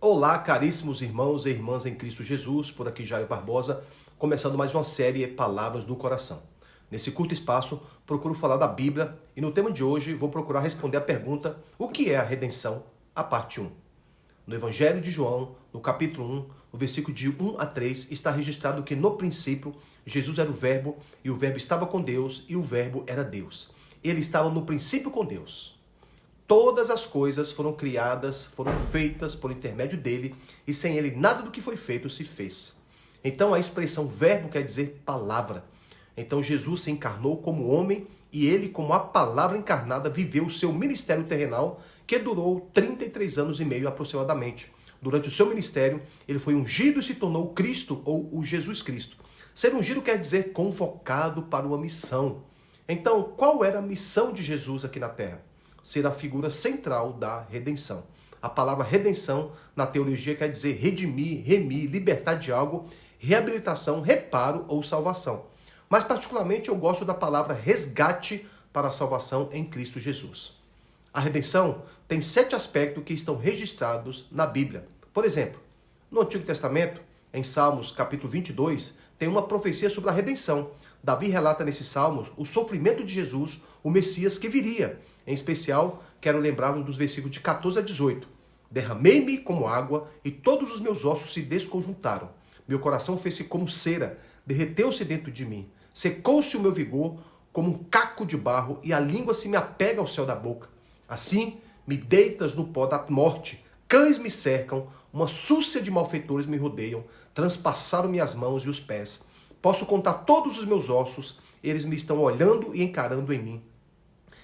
Olá, caríssimos irmãos e irmãs em Cristo Jesus, por aqui Jair Barbosa, começando mais uma série Palavras do Coração. Nesse curto espaço, procuro falar da Bíblia e no tema de hoje vou procurar responder a pergunta: o que é a redenção? A parte 1. No Evangelho de João, no capítulo 1, no versículo de 1 a 3, está registrado que no princípio Jesus era o Verbo e o Verbo estava com Deus e o Verbo era Deus. Ele estava no princípio com Deus. Todas as coisas foram criadas, foram feitas por intermédio dele, e sem ele nada do que foi feito se fez. Então a expressão verbo quer dizer palavra. Então Jesus se encarnou como homem, e ele, como a palavra encarnada, viveu o seu ministério terrenal, que durou 33 anos e meio aproximadamente. Durante o seu ministério, ele foi ungido e se tornou Cristo, ou o Jesus Cristo. Ser ungido quer dizer convocado para uma missão. Então, qual era a missão de Jesus aqui na Terra? Ser a figura central da redenção. A palavra redenção, na teologia, quer dizer redimir, remir, libertar de algo, reabilitação, reparo ou salvação. Mas, particularmente, eu gosto da palavra resgate para a salvação em Cristo Jesus. A redenção tem 7 aspectos que estão registrados na Bíblia. Por exemplo, no Antigo Testamento, em Salmos capítulo 22, tem uma profecia sobre a redenção. Davi relata nesses salmos o sofrimento de Jesus, o Messias que viria. Em especial, quero lembrá-lo dos versículos de 14 a 18. Derramei-me como água e todos os meus ossos se desconjuntaram. Meu coração fez-se como cera, derreteu-se dentro de mim. Secou-se o meu vigor como um caco de barro e a língua se me apega ao céu da boca. Assim, me deitas no pó da morte. Cães me cercam, uma súcia de malfeitores me rodeiam, transpassaram minhas mãos e os pés. Posso contar todos os meus ossos, eles me estão olhando e encarando em mim.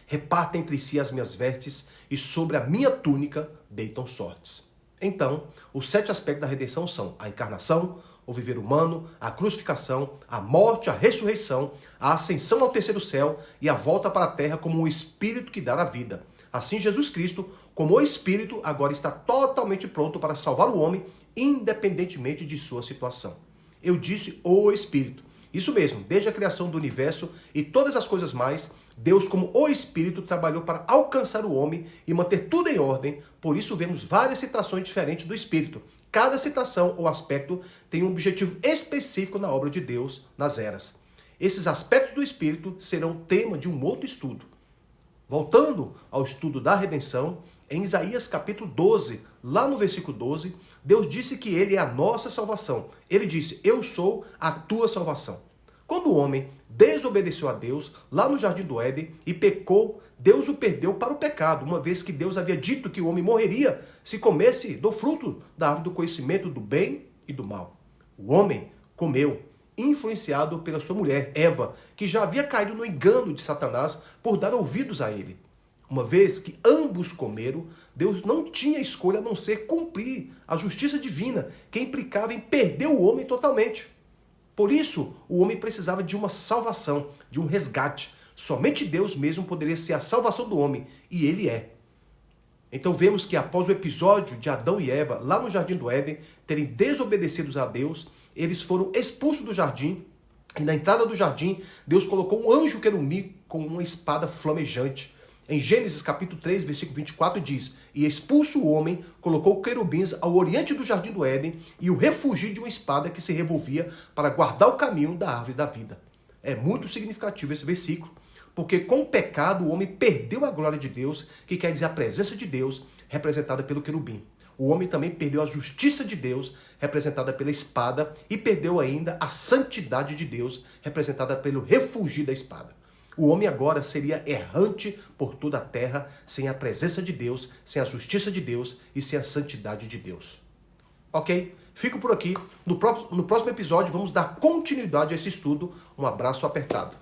Repartem entre si as minhas vestes e sobre a minha túnica deitam sortes. Então, os 7 aspectos da redenção são a encarnação, o viver humano, a crucificação, a morte, a ressurreição, a ascensão ao terceiro céu e a volta para a terra como um espírito que dá a vida. Assim, Jesus Cristo, como o Espírito, agora está totalmente pronto para salvar o homem, independentemente de sua situação. Eu disse o Espírito. Isso mesmo, desde a criação do universo e todas as coisas mais, Deus, como o Espírito, trabalhou para alcançar o homem e manter tudo em ordem. Por isso vemos várias citações diferentes do Espírito. Cada citação ou aspecto tem um objetivo específico na obra de Deus nas eras. Esses aspectos do Espírito serão tema de um outro estudo. Voltando ao estudo da redenção, em Isaías capítulo 12, lá no versículo 12, Deus disse que ele é a nossa salvação. Ele disse: eu sou a tua salvação. Quando o homem desobedeceu a Deus, lá no Jardim do Éden, e pecou, Deus o perdeu para o pecado, uma vez que Deus havia dito que o homem morreria se comesse do fruto da árvore do conhecimento do bem e do mal. O homem comeu, influenciado pela sua mulher, Eva, que já havia caído no engano de Satanás por dar ouvidos a ele. Uma vez que ambos comeram, Deus não tinha escolha a não ser cumprir a justiça divina, que implicava em perder o homem totalmente. Por isso, o homem precisava de uma salvação, de um resgate. Somente Deus mesmo poderia ser a salvação do homem, e ele é. Então vemos que após o episódio de Adão e Eva, lá no Jardim do Éden, terem desobedecido a Deus, eles foram expulsos do jardim, e na entrada do jardim, Deus colocou um anjo querubim com uma espada flamejante. Em Gênesis capítulo 3, versículo 24 diz: e expulso o homem, colocou querubins ao oriente do jardim do Éden e o refugiu de uma espada que se revolvia para guardar o caminho da árvore da vida. É muito significativo esse versículo, porque com o pecado o homem perdeu a glória de Deus, que quer dizer a presença de Deus, representada pelo querubim. O homem também perdeu a justiça de Deus, representada pela espada, e perdeu ainda a santidade de Deus, representada pelo refugir da espada. O homem agora seria errante por toda a terra, sem a presença de Deus, sem a justiça de Deus e sem a santidade de Deus. Ok? Fico por aqui. No próximo episódio vamos dar continuidade a esse estudo. Um abraço apertado.